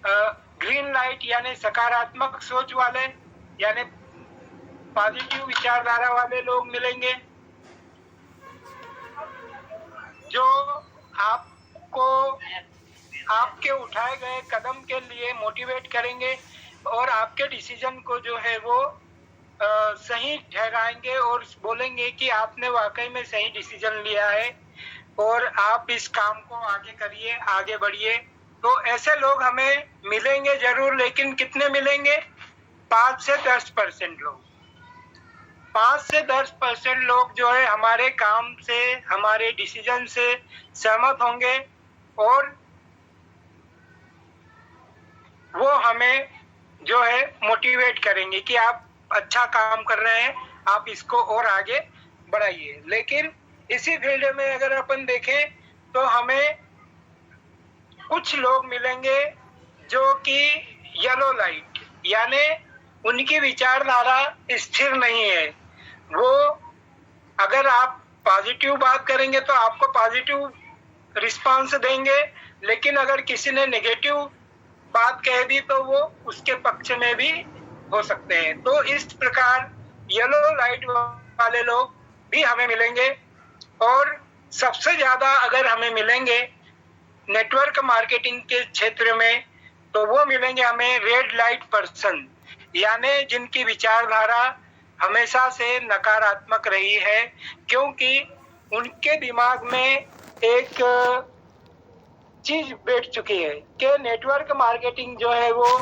Green light यानी सकारात्मक सोच वाले यानी पॉजिटिव विचारधारा वाले लोग मिलेंगे, जो आपको आपके उठाए गए कदम के लिए मोटिवेट करेंगे और आपके डिसीजन को जो है वो सही ठहराएंगे और बोलेंगे कि आपने वाकई में सही डिसीजन लिया है और आप इस काम को आगे करिए, आगे बढ़िए। तो ऐसे लोग हमें मिलेंगे जरूर, लेकिन कितने मिलेंगे? 5 से 10% लोग। 5 से 10% लोग जो है हमारे काम से, हमारे डिसीजन से सहमत होंगे और वो हमें जो है मोटिवेट करेंगे कि आप अच्छा काम कर रहे हैं, आप इसको और आगे बढ़ाइए। लेकिन इसी फील्ड में अगर अपन देखें तो हमें कुछ लोग मिलेंगे जो कि येलो लाइट यानी उनकी विचारधारा स्थिर नहीं है। वो अगर आप पॉजिटिव बात करेंगे तो आपको पॉजिटिव रिस्पांस देंगे, लेकिन अगर किसी ने नेगेटिव बात कह दी तो वो उसके पक्ष में भी हो सकते हैं। तो इस प्रकार येलो लाइट वाले लोग भी हमें मिलेंगे। और सबसे ज्यादा अगर हमें मिलेंगे नेटवर्क मार्केटिंग के क्षेत्र में तो वो मिलेंगे हमें रेड लाइट पर्सन, यानी जिनकी विचारधारा हमेशा से नकारात्मक रही है, क्योंकि उनके दिमाग में एक चीज बैठ चुकी है कि नेटवर्क मार्केटिंग जो है वो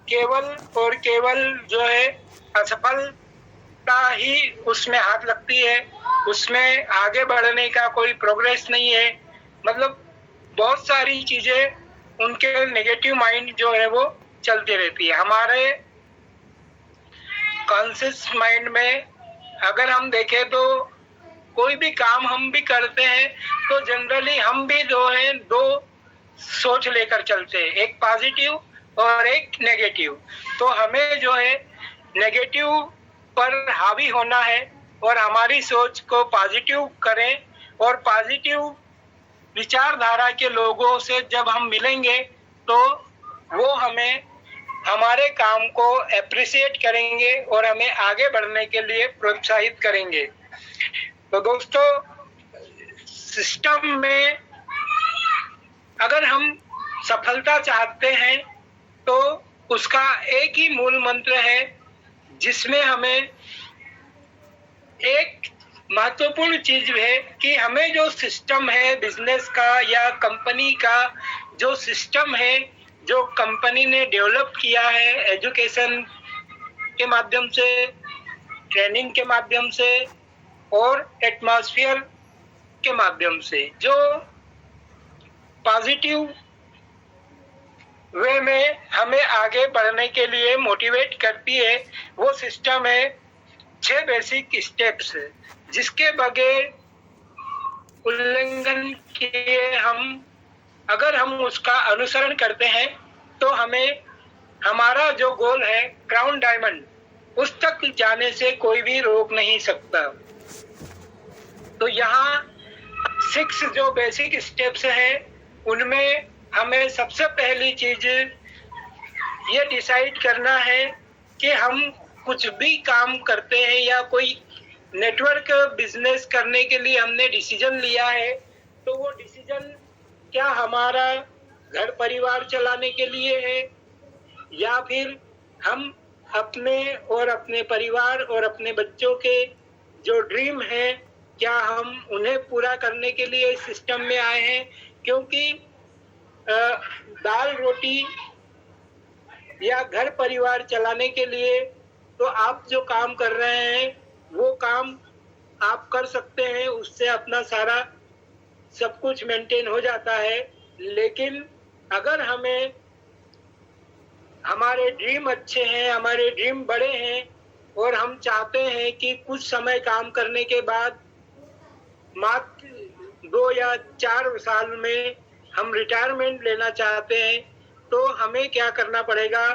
केवल और केवल जो है असफलता ही उसमें हाथ लगती है, उसमें आगे बढ़ने का कोई प्रोग्रेस नहीं है। मतलब बहुत सारी चीजें उनके नेगेटिव माइंड जो है वो चलती रहती है। हमारे कॉन्शियस माइंड में अगर हम देखें तो कोई भी काम हम भी करते हैं तो जनरली हम भी जो है दो सोच लेकर चलते हैं, एक पॉजिटिव और एक नेगेटिव। तो हमें जो है नेगेटिव पर हावी होना है और हमारी सोच को पॉजिटिव करें, और पॉजिटिव विचारधारा के लोगों से जब हम मिलेंगे तो वो हमें हमारे काम को एप्रिशिएट करेंगे और हमें आगे बढ़ने के लिए प्रोत्साहित करेंगे। तो दोस्तों, सिस्टम में अगर हम सफलता चाहते हैं तो उसका एक ही मूल मंत्र है, जिसमें हमें एक महत्वपूर्ण चीज है कि हमें जो सिस्टम है बिजनेस का या कंपनी का, जो सिस्टम है जो कंपनी ने डेवलप किया है एजुकेशन के माध्यम से, ट्रेनिंग के माध्यम से और एटमॉस्फेयर के माध्यम से, जो पॉजिटिव वे में हमें आगे बढ़ने के लिए मोटिवेट करती है, वो सिस्टम है 6 बेसिक स्टेप्स, जिसके बगैर उल्लंघन किए अगर हम उसका अनुसरण करते हैं तो हमें हमारा जो गोल है क्राउन डायमंड, उस तक जाने से कोई भी रोक नहीं सकता। तो यहाँ 6 जो बेसिक स्टेप्स हैं उनमें हमें सबसे पहली चीज ये डिसाइड करना है कि हम कुछ भी काम करते हैं या कोई नेटवर्क बिजनेस करने के लिए हमने डिसीजन लिया है, तो वो डिसीजन क्या हमारा घर परिवार चलाने के लिए है या फिर हम अपने और अपने परिवार और अपने बच्चों के जो ड्रीम है क्या हम उन्हें पूरा करने के लिए इस सिस्टम में आए हैं। क्योंकि दाल रोटी या घर परिवार चलाने के लिए तो आप जो काम कर रहे हैं वो काम आप कर सकते हैं, उससे अपना सारा सब कुछ मेंटेन हो जाता है। लेकिन अगर हमें हमारे ड्रीम अच्छे हैं, हमारे ड्रीम बड़े हैं और हम चाहते हैं कि कुछ समय काम करने के बाद मात्र 2 या 4 साल में हम रिटायरमेंट लेना चाहते हैं, तो हमें क्या करना पड़ेगा,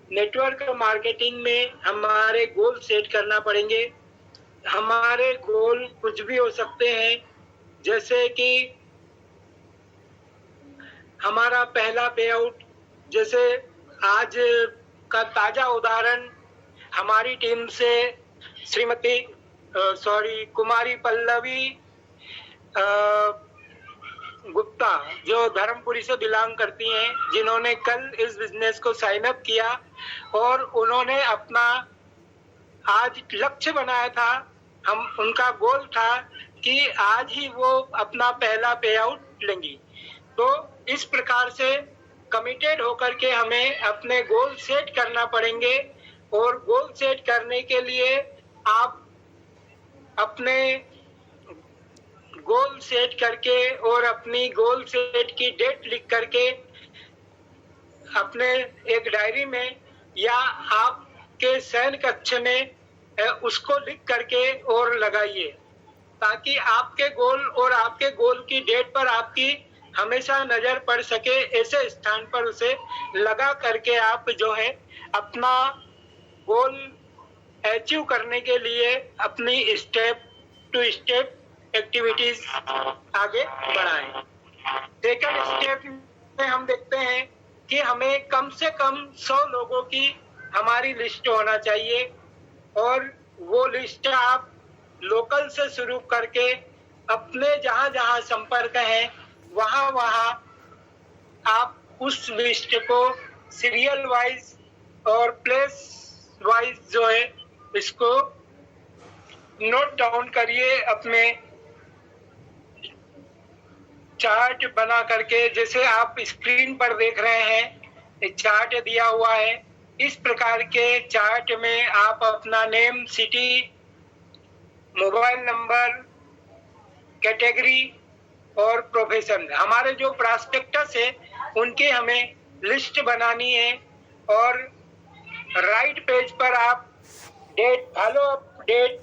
नेटवर्क मार्केटिंग में हमारे गोल सेट करना पड़ेंगे। हमारे गोल कुछ भी हो सकते हैं, जैसे कि हमारा पहला पे आउट जैसे आज का ताजा उदाहरण हमारी टीम से श्रीमती कुमारी पल्लवी गुप्ता जो धर्मपुरी से बिलोंग करती हैं, जिन्होंने कल इस बिजनेस को साइन अप किया और उन्होंने अपना आज लक्ष्य बनाया था। उनका गोल था कि आज ही वो अपना पहला पे आउट लेंगी। तो इस प्रकार से कमिटेड होकर के हमें अपने गोल सेट करना पड़ेंगे और गोल सेट करने के लिए आप अपने गोल सेट करके और अपनी गोल सेट की डेट लिख करके अपने एक डायरी में या आपके शयन कक्ष में उसको लिख करके और लगाइए, ताकि आपके गोल और आपके गोल की डेट पर आपकी हमेशा नजर पड़ सके। ऐसे स्थान पर उसे लगा करके आप जो है अपना गोल अचीव करने के लिए अपनी स्टेप टू स्टेप एक्टिविटीज आगे बढ़ाएं। सेकंड स्टेप में हम देखते हैं कि हमें कम से कम 100 लोगों की हमारी लिस्ट होना चाहिए और वो लिस्ट आप लोकल से शुरू करके अपने जहां जहां संपर्क है वहां वहां आप उस लिस्ट को सीरियल वाइज और प्लेस वाइज जो है इसको नोट डाउन करिए अपने चार्ट बना करके। जैसे आप स्क्रीन पर देख रहे हैं, एक चार्ट दिया हुआ है। इस प्रकार के चार्ट में आप अपना name, city, mobile number, category और प्रोफेशन, हमारे जो प्रॉस्पेक्टस है उनकी हमें लिस्ट बनानी है और राइट पेज पर आप डेट, फॉलो अप डेट,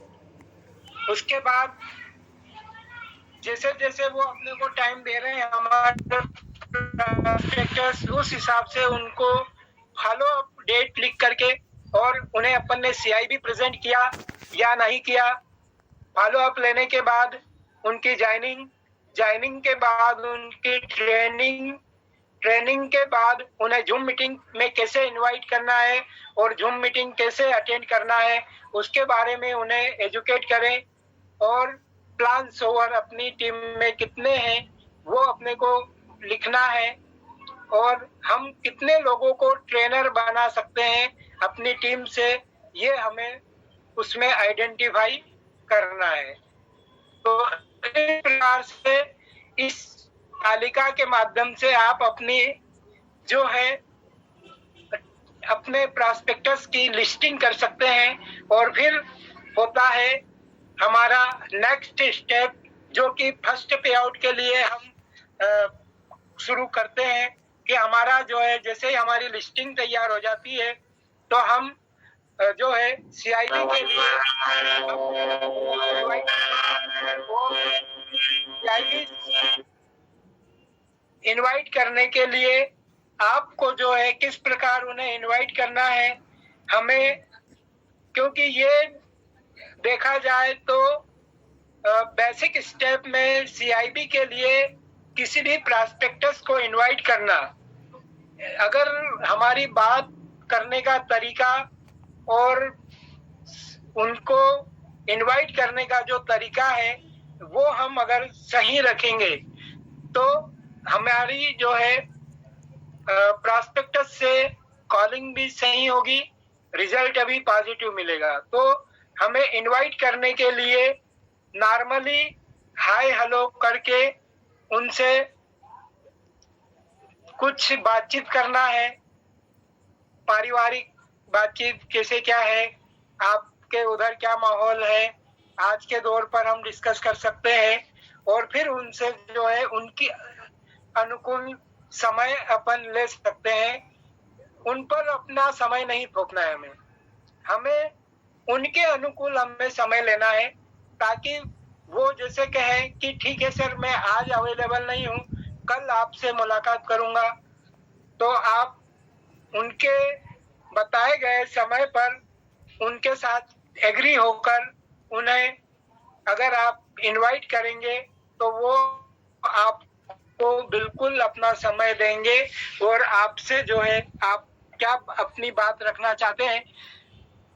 उसके बाद जैसे जैसे वो अपने को टाइम दे रहे हैं हमारे प्रॉस्पेक्टस, उस हिसाब से उनको फॉलो अप डेट लिख करके और उन्हें अपन ने CIB प्रेजेंट किया या नहीं किया। फॉलो अप लेने के बाद उनकी ज्वाइनिंग के बाद उनकी ट्रेनिंग के बाद उन्हें जूम मीटिंग में कैसे इनवाइट करना है और जूम मीटिंग कैसे अटेंड करना है उसके बारे में उन्हें एजुकेट करें। और प्लान्स ओवर अपनी टीम में कितने हैं वो अपने को लिखना है और हम कितने लोगों को ट्रेनर बना सकते हैं अपनी टीम से, ये हमें उसमें आइडेंटिफाई करना है। तो इस प्रकार से इस तालिका के माध्यम से आप अपनी जो है अपने प्रॉस्पेक्टस की लिस्टिंग कर सकते हैं। और फिर होता है हमारा नेक्स्ट स्टेप, जो कि फर्स्ट पे आउट के लिए हम शुरू करते हैं कि हमारा जो है जैसे ही हमारी लिस्टिंग तैयार हो जाती है तो हम जो है CIB के लिए इनवाइट करने के लिए आपको जो है किस प्रकार उन्हें इनवाइट करना है हमें, क्योंकि ये देखा जाए तो बेसिक स्टेप में CIB के लिए किसी भी प्रॉस्पेक्टस को इनवाइट करना, अगर हमारी बात करने का तरीका और उनको इनवाइट करने का जो तरीका है वो हम अगर सही रखेंगे तो हमारी जो है प्रॉस्पेक्टस से कॉलिंग भी सही होगी, रिजल्ट अभी पॉजिटिव मिलेगा। तो हमें इनवाइट करने के लिए नॉर्मली हाय हेलो करके उनसे कुछ बातचीत करना है, पारिवारिक बातचीत कैसे क्या है, आपके उधर क्या माहौल है, आज के दौर पर हम डिस्कस कर सकते हैं। और फिर उनसे जो है उनकी अनुकूल समय अपन ले सकते हैं, उन पर अपना समय नहीं थोपना है। हमें उनके अनुकूल हमें समय लेना है, ताकि वो जैसे कहें कि ठीक है सर मैं आज अवेलेबल नहीं हूँ, कल आपसे मुलाकात करूंगा, तो आप उनके बताए गए समय पर उनके साथ एग्री होकर उन्हें अगर आप इनवाइट करेंगे तो वो आपको आपको बिल्कुल अपना समय देंगे और आपसे जो है आप क्या अपनी बात रखना चाहते हैं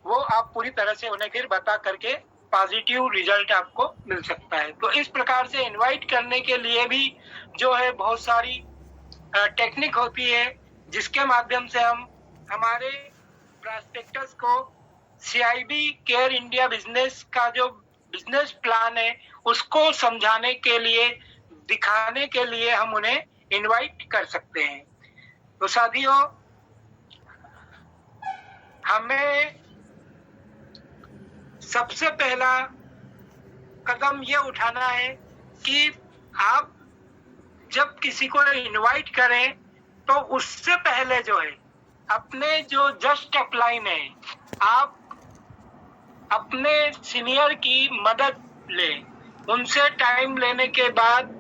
वो आप पूरी तरह से उन्हें फिर बता करके पॉजिटिव रिजल्ट आपको मिल सकता है। तो इस प्रकार से इनवाइट करने के लिए भी जो है बहुत सारी टेक्निक होती है जिसके माध्यम से हम हमारे प्रॉस्पेक्टस को CIB केयर इंडिया बिजनेस का जो बिजनेस प्लान है उसको समझाने के लिए, दिखाने के लिए हम उन्हें इनवाइट कर सकते हैं। तो साथियों, हमें सबसे पहला कदम ये उठाना है कि आप जब किसी को इनवाइट करें तो उससे पहले जो है अपने जो जस्ट अपलाइन है, आप अपने सीनियर की मदद लें। उनसे टाइम लेने के बाद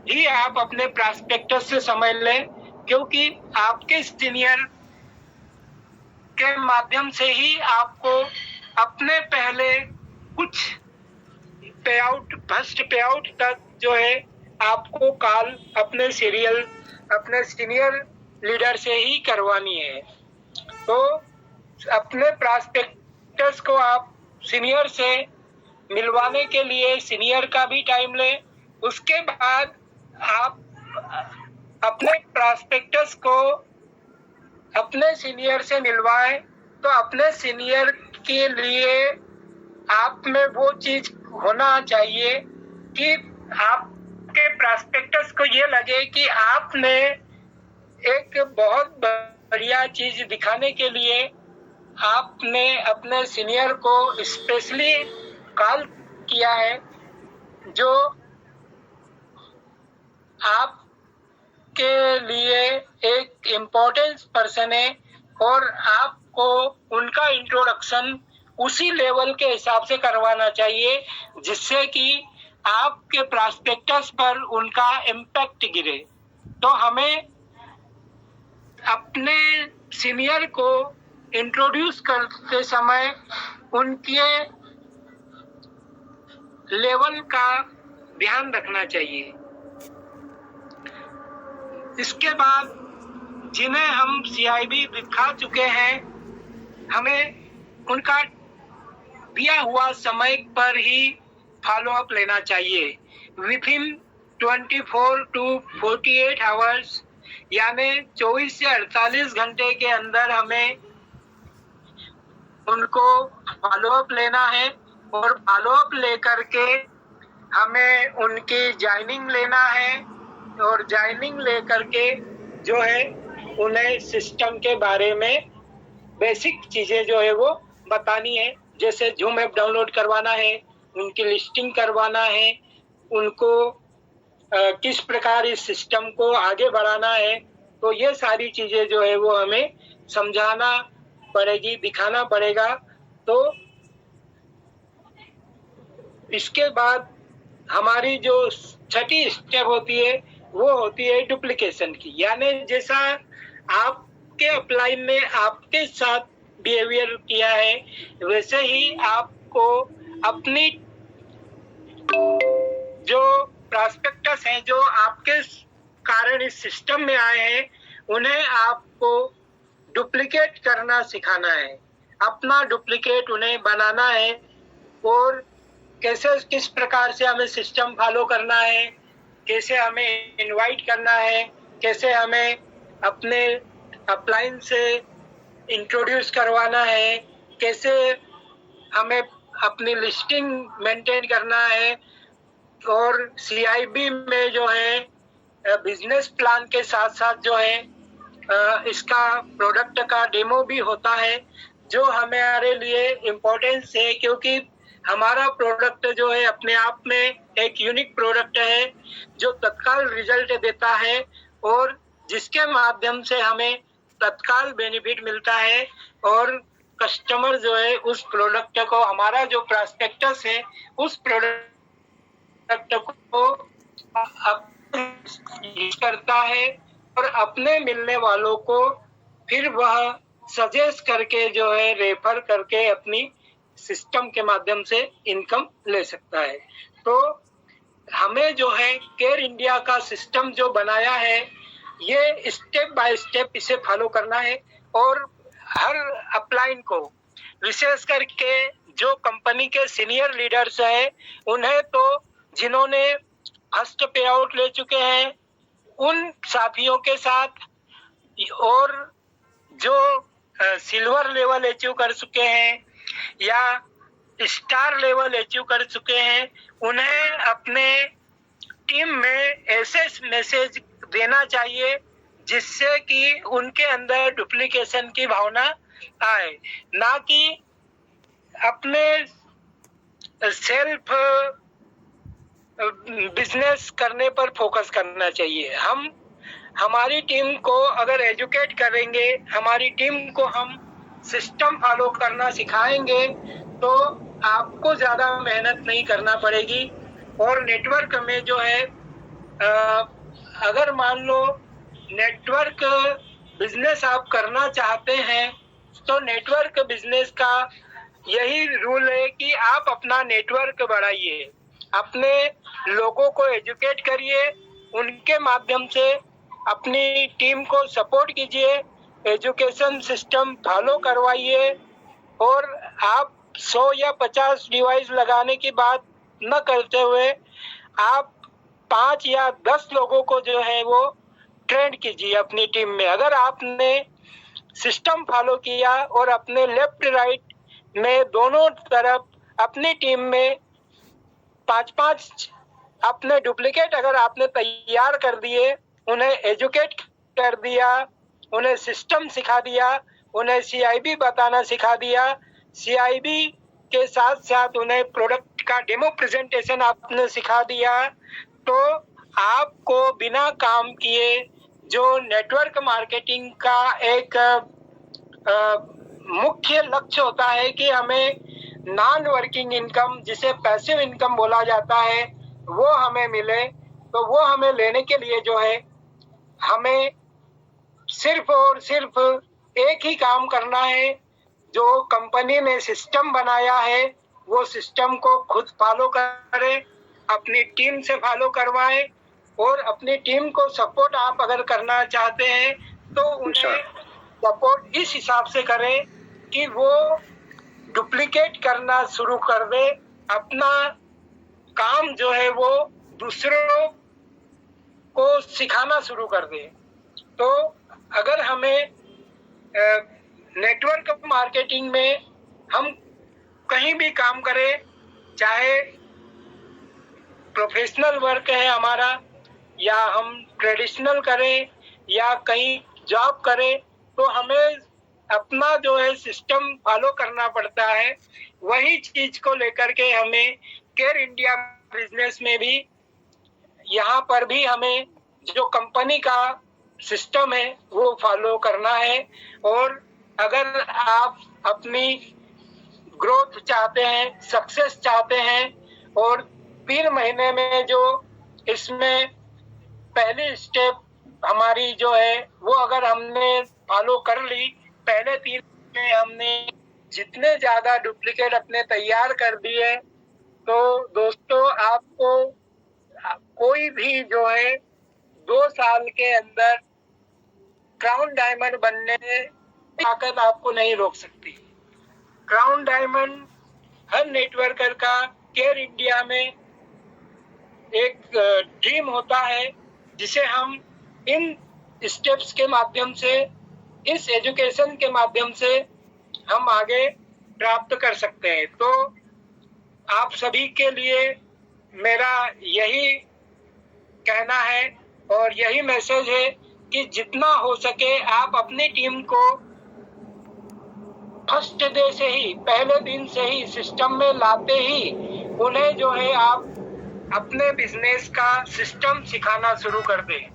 ही आप अपने प्रॉस्पेक्टस से समझ लें, क्योंकि आपके सीनियर के माध्यम से ही आपको अपने पहले कुछ फर्स्ट पे आउट तक जो है आपको कॉल अपने सीनियर लीडर से ही करवानी है। तो अपने प्रॉस्पेक्टस को आप सीनियर से मिलवाने के लिए सीनियर का भी टाइम लें। उसके बाद आप अपने प्रॉस्पेक्टस को अपने सीनियर से मिलवाएं। तो अपने सीनियर के लिए आप में वो चीज होना चाहिए कि आपके प्रॉस्पेक्टस को ये लगे कि आपने एक बहुत बढ़िया चीज दिखाने के लिए आपने अपने सीनियर को स्पेशली कॉल किया है, जो आपके लिए एक इम्पोर्टेंट पर्सन है और आपको उनका इंट्रोडक्शन उसी लेवल के हिसाब से करवाना चाहिए जिससे कि आपके प्रॉस्पेक्टस पर उनका इम्पैक्ट गिरे। तो हमें अपने सीनियर को इंट्रोड्यूस करते समय उनके लेवल का ध्यान रखना चाहिए। इसके बाद जिन्हें हम CIB दिखा चुके हैं, हमें उनका दिया हुआ समय पर ही फॉलो अप लेना चाहिए। विथिन 24 to 48 आवर्स यानी 24 से 48 घंटे के अंदर हमें उनको फॉलो अप लेना है और फॉलो अप लेकर के हमें उनकी ज्वाइनिंग लेना है और ज्वाइनिंग लेकर के जो है उन्हें सिस्टम के बारे में बेसिक चीजें जो है वो बतानी है, जैसे जूम ऐप डाउनलोड करवाना है, उनकी लिस्टिंग करवाना है, उनको किस प्रकार इस सिस्टम को आगे बढ़ाना है। तो ये सारी चीजें जो है वो हमें समझाना पड़ेगी, दिखाना पड़ेगा। तो इसके बाद हमारी जो छठी स्टेप होती है वो होती है डुप्लीकेशन की, यानी जैसा आपके अपलाइन ने आपके साथ बिहेवियर किया है वैसे ही आपको अपनी जो प्रॉस्पेक्टस हैं जो आपके कारण इस सिस्टम में आए हैं उन्हें आपको डुप्लीकेट करना सिखाना है, अपना डुप्लीकेट उन्हें बनाना है और कैसे किस प्रकार से हमें सिस्टम फॉलो करना है, कैसे हमें इनवाइट करना है, कैसे हमें अपने अपलाइन से इंट्रोड्यूस करवाना है, कैसे हमें अपनी लिस्टिंग मेंटेन करना है और CIB में जो है बिजनेस प्लान के साथ साथ जो है इसका प्रोडक्ट का डेमो भी होता है जो हमारे लिए इम्पोर्टेंस है, क्योंकि हमारा प्रोडक्ट जो है अपने आप में एक यूनिक प्रोडक्ट है जो तत्काल रिजल्ट देता है और जिसके माध्यम से हमें तत्काल बेनिफिट मिलता है और कस्टमर जो है उस प्रोडक्ट को, हमारा जो प्रॉस्पेक्टस है उस प्रोडक्ट को यूज करता है और अपने मिलने वालों को फिर वह सजेस्ट करके जो है रेफर करके अपनी सिस्टम के माध्यम से इनकम ले सकता है। तो हमें जो है केयर इंडिया का सिस्टम जो बनाया है, ये स्टेप बाय स्टेप इसे फॉलो करना है। और हर अपलाइन को, विशेष करके जो कंपनी के सीनियर लीडर्स हैं, उन्हें तो जिन्होंने फर्स्ट पे आउट ले चुके हैं, उन साथियों के साथ, और जो सिल्वर लेवल अचीव कर चुके हैं या स्टार लेवल अचीव कर चुके हैं, उन्हें अपने टीम में ऐसे मैसेज देना चाहिए जिससे कि उनके अंदर डुप्लीकेशन की भावना आए, ना कि अपने सेल्फ बिजनेस करने पर फोकस करना चाहिए। हम हमारी टीम को अगर एजुकेट करेंगे, हमारी टीम को हम सिस्टम फॉलो करना सिखाएंगे, तो आपको ज्यादा मेहनत नहीं करना पड़ेगी। और नेटवर्क में जो है, अगर मान लो नेटवर्क बिजनेस आप करना चाहते हैं, तो नेटवर्क बिजनेस का यही रूल है कि आप अपना नेटवर्क बढ़ाइए, अपने लोगों को एजुकेट करिए, उनके माध्यम से अपनी टीम को सपोर्ट कीजिए, एजुकेशन सिस्टम फॉलो करवाइए। और आप 100 या 50 डिवाइस लगाने की बात न करते हुए आप 5 या 10 लोगों को जो है वो ट्रेन कीजिए अपनी टीम में। अगर आपने सिस्टम फॉलो किया और अपने लेफ्ट राइट में दोनों तरफ अपनी टीम में 5-5 अपने डुप्लीकेट अगर आपने तैयार कर दिए, उन्हें एजुकेट कर दिया, उन्हें सिस्टम सिखा दिया, उन्हें CIB बताना सिखा दिया, CIB के साथ साथ उन्हें प्रोडक्ट का डेमो प्रेजेंटेशन आपने सिखा दिया, तो आपको बिना काम किए जो नेटवर्क मार्केटिंग का एक मुख्य लक्ष्य होता है कि हमें नॉन वर्किंग इनकम, जिसे पैसिव इनकम बोला जाता है, वो हमें मिले, तो वो हमें लेने के लिए जो है हमें सिर्फ और सिर्फ एक ही काम करना है। जो कंपनी ने सिस्टम बनाया है, वो सिस्टम को खुद फॉलो करें, अपनी टीम से फॉलो करवाएं, और अपनी टीम को सपोर्ट आप अगर करना चाहते हैं तो उन्हें सपोर्ट इस हिसाब से करें कि वो डुप्लीकेट करना शुरू कर दे, अपना काम जो है वो दूसरों को सिखाना शुरू कर दे। तो अगर हमें नेटवर्क मार्केटिंग में हम कहीं भी काम करें, चाहे प्रोफेशनल वर्क है हमारा, या हम ट्रेडिशनल करें, या कहीं जॉब करें, तो हमें अपना जो है सिस्टम फॉलो करना पड़ता है। वही चीज को लेकर के हमें केयर इंडिया बिजनेस में भी, यहाँ पर भी हमें जो कंपनी का सिस्टम है वो फॉलो करना है। और अगर आप अपनी ग्रोथ चाहते हैं, सक्सेस चाहते हैं, और 3 महीने में जो इसमें पहली स्टेप हमारी जो है वो अगर हमने फॉलो कर ली, पहले 3 में हमने जितने ज्यादा डुप्लीकेट अपने तैयार कर दिए, तो दोस्तों आपको कोई भी जो है 2 साल के अंदर क्राउन डायमंड बनने में ताकत आपको नहीं रोक सकती। क्राउन डायमंड हर नेटवर्कर का केयर इंडिया में एक ड्रीम होता है, जिसे हम इन स्टेप्स के माध्यम से, इस एजुकेशन के माध्यम से हम आगे प्राप्त कर सकते हैं। तो आप सभी के लिए मेरा यही कहना है और यही मैसेज है कि जितना हो सके आप अपनी टीम को फर्स्ट डे से ही, पहले दिन से ही सिस्टम में लाते ही उन्हें जो है आप अपने बिजनेस का सिस्टम सिखाना शुरू कर दें,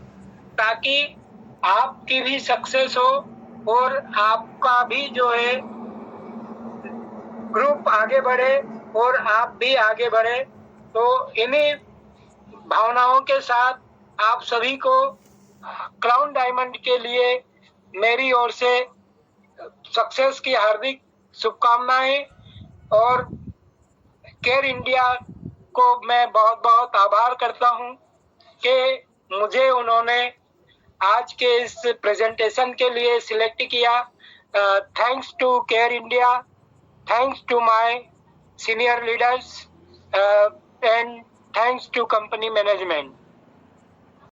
ताकि आपकी भी सक्सेस हो और आपका भी जो है ग्रुप आगे बढ़े और आप भी आगे बढ़े। तो इन्हीं भावनाओं के साथ आप सभी को क्राउन डायमंड के लिए मेरी ओर से सक्सेस की हार्दिक शुभकामनाएं। और केयर इंडिया को मैं बहुत बहुत आभार करता हूं कि मुझे उन्होंने आज के इस प्रेजेंटेशन के लिए सिलेक्ट किया। Thanks to Care India, thanks to my senior leaders, and thanks to company management.